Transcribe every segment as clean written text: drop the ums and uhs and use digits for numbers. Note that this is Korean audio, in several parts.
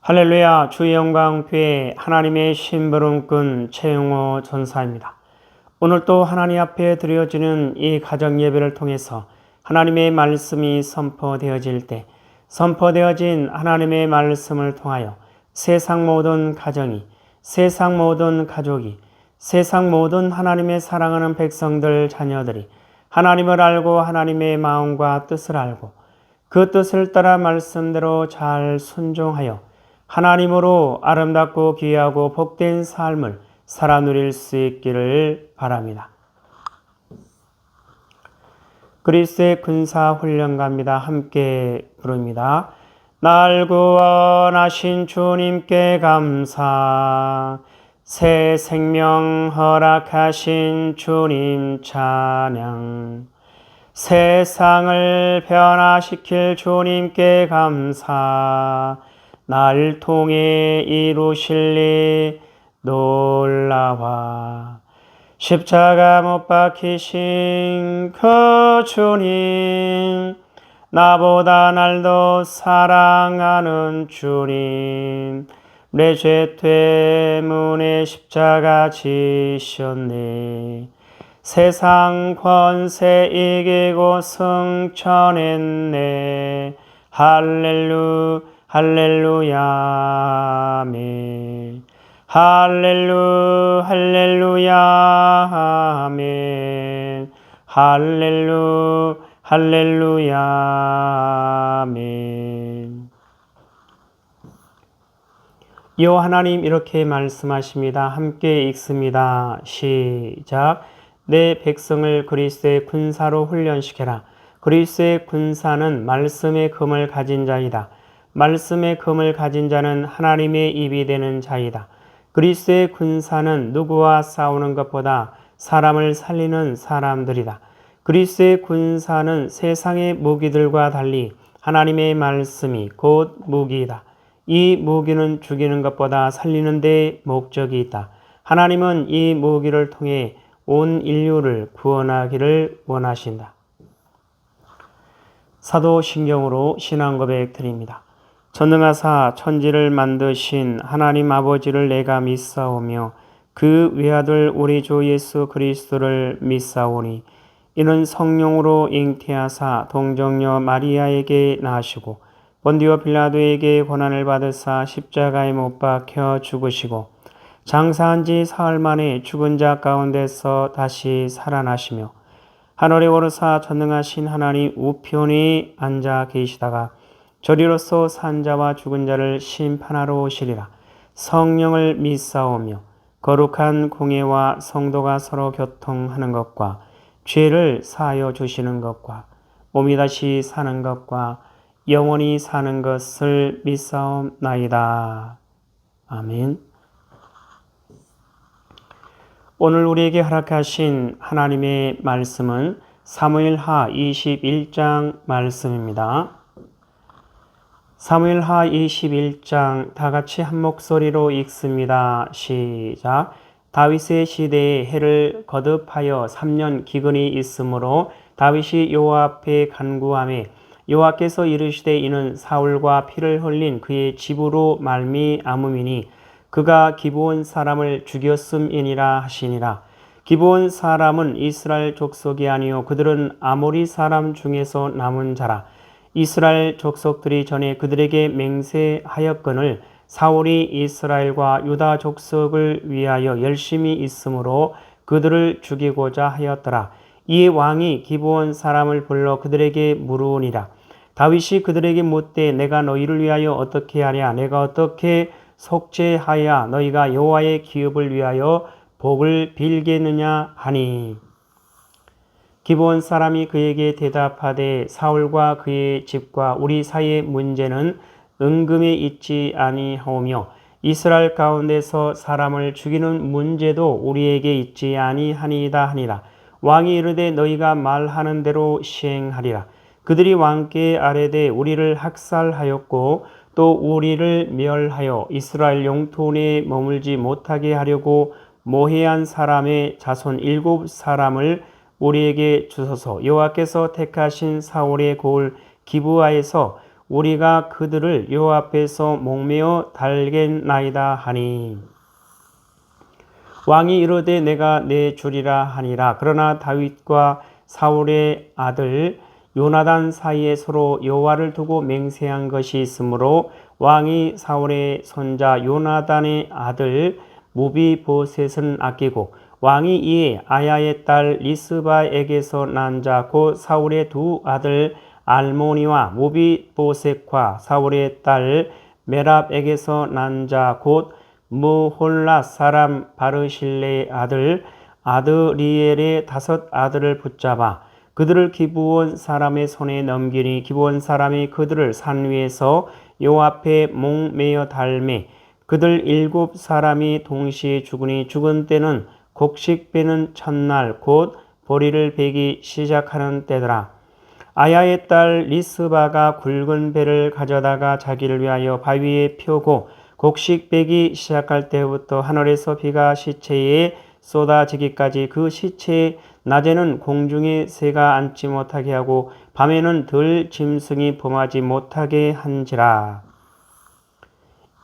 할렐루야. 주의 영광 교회 하나님의 심부름꾼 최용호 전사입니다. 오늘 또 하나님 앞에 드려지는 이 가정 예배를 통해서 하나님의 말씀이 선포되어질 때 선포되어진 하나님의 말씀을 통하여 세상 모든 가정이, 세상 모든 가족이, 세상 모든 하나님의 사랑하는 백성들 자녀들이 하나님을 알고 하나님의 마음과 뜻을 알고 그 뜻을 따라 말씀대로 잘 순종하여 하나님으로 아름답고 귀하고 복된 삶을 살아 누릴 수 있기를 바랍니다. 그리스도의 군사훈련가입니다. 함께 부릅니다. 날 구원하신 주님께 감사, 새 생명 허락하신 주님 찬양, 세상을 변화시킬 주님께 감사, 날 통해 이루실 일 놀라와 십자가 못 박히신 그 주님, 나보다 날 더 사랑하는 주님, 내 죄 때문에 십자가 지셨네. 세상 권세 이기고 승천했네. 할렐루야, 아멘. 할렐루야, 아멘. 할렐루야, 아멘. 여호와 하나님 이렇게 말씀하십니다. 함께 읽습니다. 시작. 내 백성을 그리스도의 군사로 훈련시켜라. 그리스도의 군사는 말씀의 금을 가진 자이다. 말씀의 금을 가진 자는 하나님의 입이 되는 자이다. 그리스도의 군사는 누구와 싸우는 것보다 사람을 살리는 사람들이다. 그리스도의 군사는 세상의 무기들과 달리 하나님의 말씀이 곧 무기이다. 이 무기는 죽이는 것보다 살리는 데 목적이 있다. 하나님은 이 무기를 통해 온 인류를 구원하기를 원하신다. 사도신경으로 신앙 고백 드립니다. 전능하사 천지를 만드신 하나님 아버지를 내가 믿사오며 그 외아들 우리 주 예수 그리스도를 믿사오니 이는 성령으로 잉태하사 동정녀 마리아에게 나시고 본디오 빌라도에게 고난을 받으사 십자가에 못 박혀 죽으시고 장사한 지 사흘 만에 죽은 자 가운데서 다시 살아나시며 하늘에 오르사 전능하신 하나님 우편에 앉아 계시다가 저리로서 산 자와 죽은 자를 심판하러 오시리라. 성령을 믿사오며 거룩한 공예와 성도가 서로 교통하는 것과 죄를 사하여 주시는 것과 몸이 다시 사는 것과 영원히 사는 것을 믿사옵나이다. 아멘. 오늘 우리에게 허락하신 하나님의 말씀은 사무엘하 21장 말씀입니다. 사무엘하 21장 다 같이 한 목소리로 읽습니다. 시작. 다윗의 시대에 해를 거듭하여 3년 기근이 있으므로 다윗이 여호와 앞에 간구하매 여호와께서 이르시되 이는 사울과 피를 흘린 그의 집으로 말미암음이니 그가 기브온 사람을 죽였음이니라 하시니라. 기브온 사람은 이스라엘 족속이 아니요 그들은 아모리 사람 중에서 남은 자라. 이스라엘 족속들이 전에 그들에게 맹세하였거늘 사울이 이스라엘과 유다 족속을 위하여 열심히 있으므로 그들을 죽이고자 하였더라. 이에 왕이 기브온 사람을 불러 그들에게 물으니라. 다윗이 그들에게 묻되 내가 너희를 위하여 어떻게 하랴? 내가 어떻게 속죄하여 너희가 여호와의 기업을 위하여 복을 빌겠느냐 하니 기브온 사람이 그에게 대답하되 사울과 그의 집과 우리 사이의 문제는 은금에 있지 아니하오며 이스라엘 가운데서 사람을 죽이는 문제도 우리에게 있지 아니하니이다 하니라. 왕이 이르되 너희가 말하는 대로 시행하리라. 그들이 왕께 아뢰되 우리를 학살하였고 또 우리를 멸하여 이스라엘 영토 내에 머물지 못하게 하려고 모해한 사람의 자손 7사람을 우리에게 주소서. 여호와께서 택하신 사울의 고을 기브아에서 우리가 그들을 요 앞에서 목매어 달겠나이다 하니 왕이 이르되 내가 내 주리라 하니라. 그러나 다윗과 사울의 아들 요나단 사이에 서로 여호와를 두고 맹세한 것이 있으므로 왕이 사울의 손자 요나단의 아들 무비보셋은 아끼고 왕이 이에 아야의 딸 리스바에게서 난 자 곧 사울의 두 아들 알모니와 무비보셋과 사울의 딸 메랍에게서 난 자 곧 무홀랏 사람 바르실레의 아들 아드리엘의 5 아들을 붙잡아 그들을 기브온 사람의 손에 넘기니 기브온 사람이 그들을 산 위에서 요 앞에 목매어 달매 그들 7 사람이 동시에 죽으니 죽은 때는 곡식 베는 첫날 곧 보리를 베기 시작하는 때더라. 아야의 딸 리스바가 굵은 배를 가져다가 자기를 위하여 바위에 펴고 곡식 베기 시작할 때부터 하늘에서 비가 시체에 쏟아지기까지 그 시체에 낮에는 공중에 새가 앉지 못하게 하고 밤에는 들 짐승이 범하지 못하게 한지라.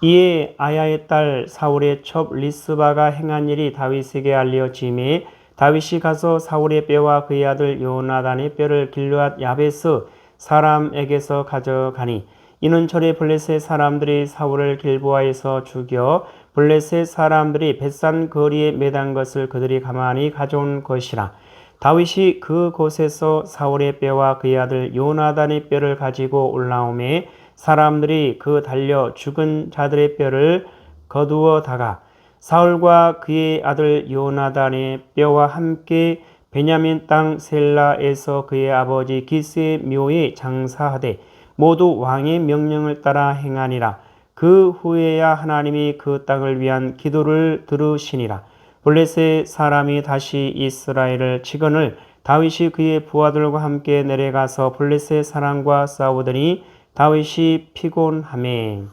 이에 아야의 딸 사울의 첩 리스바가 행한 일이 다윗에게 알려지매 다윗이 가서 사울의 뼈와 그의 아들 요나단의 뼈를 길르앗 야베스 사람에게서 가져가니 이는 절에 블레셋 사람들이 사울을 길보아에서 죽여 블레셋 사람들이 벳산 거리에 매단 것을 그들이 가만히 가져온 것이라. 다윗이 그 곳에서 사울의 뼈와 그의 아들 요나단의 뼈를 가지고 올라오매 사람들이 그 달려 죽은 자들의 뼈를 거두어 다가 사울과 그의 아들 요나단의 뼈와 함께 베냐민 땅 셀라에서 그의 아버지 기스의 묘에 장사하되 모두 왕의 명령을 따라 행하니라. 그 후에야 하나님이 그 땅을 위한 기도를 들으시니라. 블레셋 사람이 다시 이스라엘을 치거늘 다윗이 그의 부하들과 함께 내려가서 블레셋 사람과 싸우더니 다윗이 피곤하매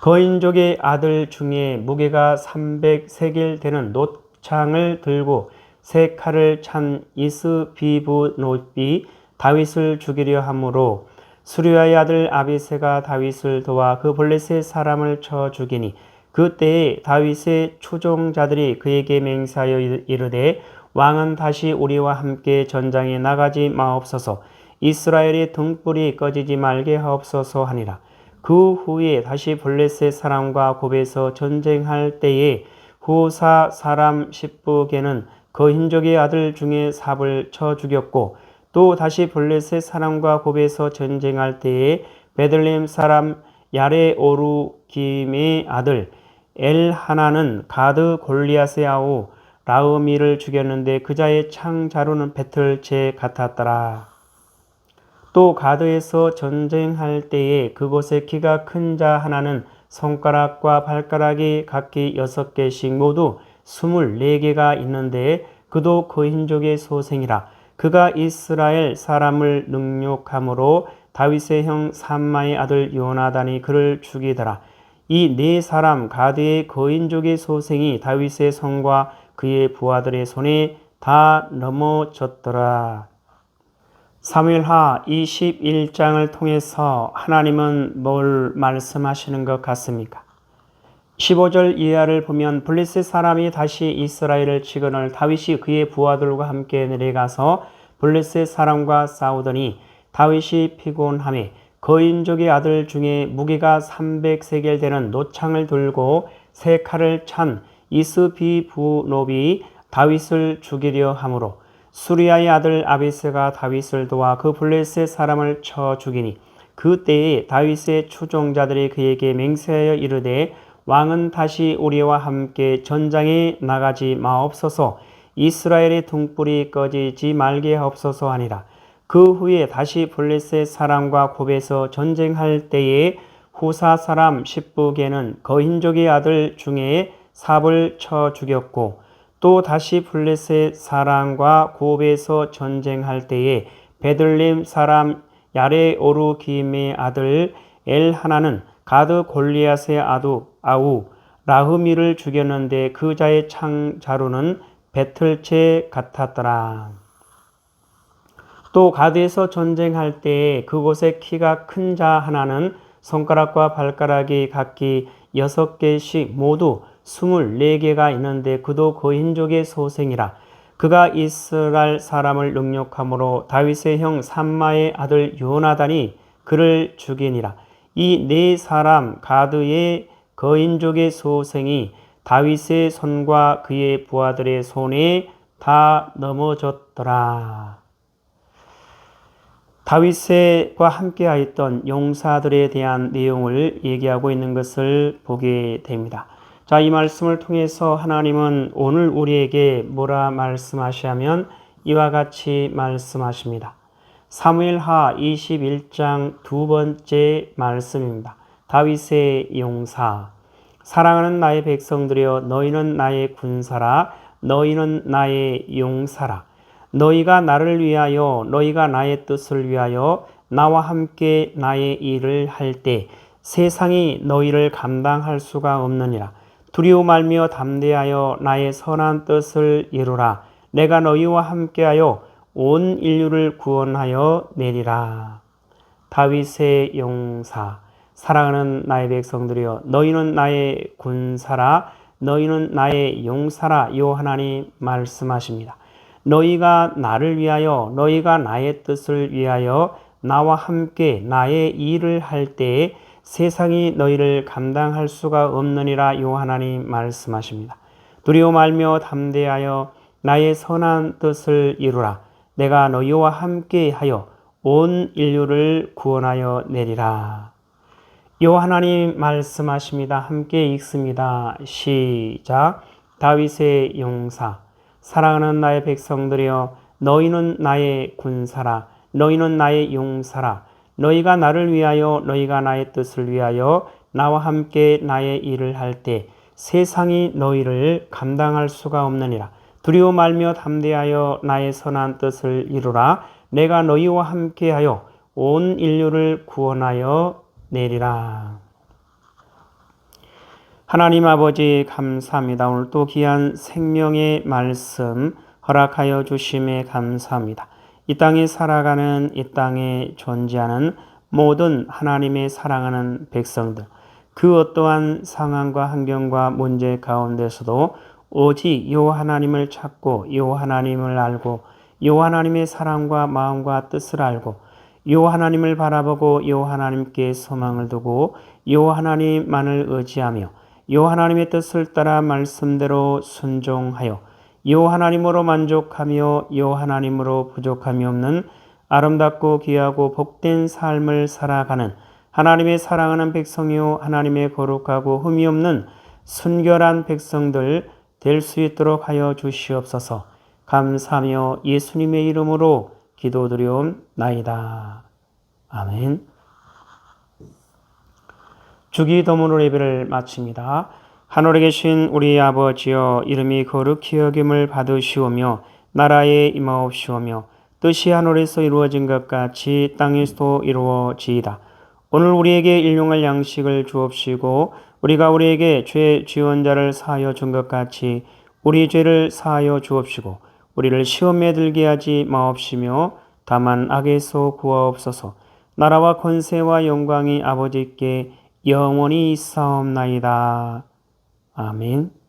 거인족의 아들 중에 무게가 300세겔 되는 놋창을 들고 3 칼을 찬 이스비브노비 다윗을 죽이려 하므로 수리아의 아들 아비새가 다윗을 도와 그 블레셋 사람을 쳐 죽이니 그때에 다윗의 추종자들이 그에게 맹세하여 이르되 왕은 다시 우리와 함께 전장에 나가지 마옵소서. 이스라엘의 등불이 꺼지지 말게 하옵소서 하니라. 그 후에 다시 블레셋 사람과 곱에서 전쟁할 때에 후사 사람 십부게는 거인족의 아들 중에 삽을 쳐 죽였고 또 다시 블레셋 사람과 곱에서 전쟁할 때에 베들레헴 사람 야레오루김의 아들 엘하나는 가드 골리앗의 아우 라흐미를 죽였는데 그자의 창자루는 배틀채 같았더라. 또 가드에서 전쟁할 때에 그곳에 키가 큰 자 하나는 손가락과 발가락이 각기 6개씩 모두 24개가 있는데 그도 거인족의 소생이라. 그가 이스라엘 사람을 능욕함으로 다윗의 형 삼마의 아들 요나단이 그를 죽이더라. 이 4 사람 가드의 거인족의 소생이 다윗의 손과 그의 부하들의 손에 다 넘어졌더라. 사무엘하 21장을 통해서 하나님은 뭘 말씀하시는 것 같습니까? 15절 이하를 보면 블레셋 사람이 다시 이스라엘을 치거늘 다윗이 그의 부하들과 함께 내려가서 블레셋 사람과 싸우더니 다윗이 피곤하매 거인족의 아들 중에 무게가 300세겔 되는 놋창을 들고 3 칼을 찬 이스비브노비 다윗을 죽이려 하므로 수리아의 아들 아비스가 다윗을 도와 그 블레셋 사람을 쳐 죽이니 그때에 다윗의 추종자들이 그에게 맹세하여 이르되 왕은 다시 우리와 함께 전장에 나가지 마옵소서. 이스라엘의 등불이 꺼지지 말게 하옵소서 하니라. 그 후에 다시 블레셋 사람과 곱에서 전쟁할 때에 후사 사람 십부게는 거인족의 아들 중에 삽을 쳐 죽였고 또 다시 블레셋 사람과 곱에서 전쟁할 때에 베들레헴 사람 야레오루김의 아들 엘하나는 가드 골리앗의 아우 라흐미를 죽였는데 그자의 창자루는 배틀채 같았더라. 또 가드에서 전쟁할 때 그곳에 키가 큰 자 하나는 손가락과 발가락이 각기 6개씩 모두 24개가 있는데 그도 거인족의 소생이라. 그가 이스라엘 사람을 능욕함으로 다윗의 형 삼마의 아들 요나단이 그를 죽이니라. 이 네 사람 가드의 거인족의 소생이 다윗의 손과 그의 부하들의 손에 다 넘어졌더라. 다윗과 함께하였던 용사들에 대한 내용을 얘기하고 있는 것을 보게 됩니다. 자, 이 말씀을 통해서 하나님은 오늘 우리에게 뭐라 말씀하시냐면 이와 같이 말씀하십니다. 사무엘하 21장 두 번째 말씀입니다. 다윗의 용사. 사랑하는 나의 백성들이여 너희는 나의 군사라. 너희는 나의 용사라. 너희가 나를 위하여 너희가 나의 뜻을 위하여 나와 함께 나의 일을 할 때 세상이 너희를 감당할 수가 없느니라. 두려워 말며 담대하여 나의 선한 뜻을 이루라. 내가 너희와 함께하여 온 인류를 구원하여 내리라. 다윗의 용사. 사랑하는 나의 백성들이여 너희는 나의 군사라. 너희는 나의 용사라. 요 하나님 말씀하십니다. 너희가 나를 위하여 너희가 나의 뜻을 위하여 나와 함께 나의 일을 할 때에 세상이 너희를 감당할 수가 없느니라. 요 하나님 말씀하십니다. 두려워 말며 담대하여 나의 선한 뜻을 이루라. 내가 너희와 함께 하여 온 인류를 구원하여 내리라. 요 하나님 말씀하십니다. 함께 읽습니다. 시작. 다윗의 용사. 사랑하는 나의 백성들이여 너희는 나의 군사라. 너희는 나의 용사라. 너희가 나를 위하여 너희가 나의 뜻을 위하여 나와 함께 나의 일을 할 때 세상이 너희를 감당할 수가 없느니라. 두려워 말며 담대하여 나의 선한 뜻을 이루라. 내가 너희와 함께하여 온 인류를 구원하여 내리라. 하나님 아버지 감사합니다. 오늘 또 귀한 생명의 말씀 허락하여 주심에 감사합니다. 이 땅에 살아가는 이 땅에 존재하는 모든 하나님의 사랑하는 백성들, 그 어떠한 상황과 환경과 문제 가운데서도 오직 요 하나님을 찾고 요 하나님을 알고 요 하나님의 사랑과 마음과 뜻을 알고 요 하나님을 바라보고 요 하나님께 소망을 두고 요 하나님만을 의지하며 요 하나님의 뜻을 따라 말씀대로 순종하여 요 하나님으로 만족하며 요 하나님으로 부족함이 없는 아름답고 귀하고 복된 삶을 살아가는 하나님의 사랑하는 백성이요 하나님의 거룩하고 흠이 없는 순결한 백성들 될 수 있도록 하여 주시옵소서. 감사하며 예수님의 이름으로 기도드리옵나이다. 아멘. 주기도문으로 예배를 마칩니다. 하늘에 계신 우리 아버지여, 이름이 거룩히 여김을 받으시오며 나라에 임하옵시오며 뜻이 하늘에서 이루어진 것 같이 땅에서도 이루어지이다. 오늘 우리에게 일용할 양식을 주옵시고 우리가 우리에게 죄 지은 사하여 준 것 같이 우리 죄를 사하여 주옵시고 우리를 시험에 들게 하지 마옵시며 다만 악에서 구하옵소서. 나라와 권세와 영광이 아버지께 영원히 있사옵나이다. 아멘.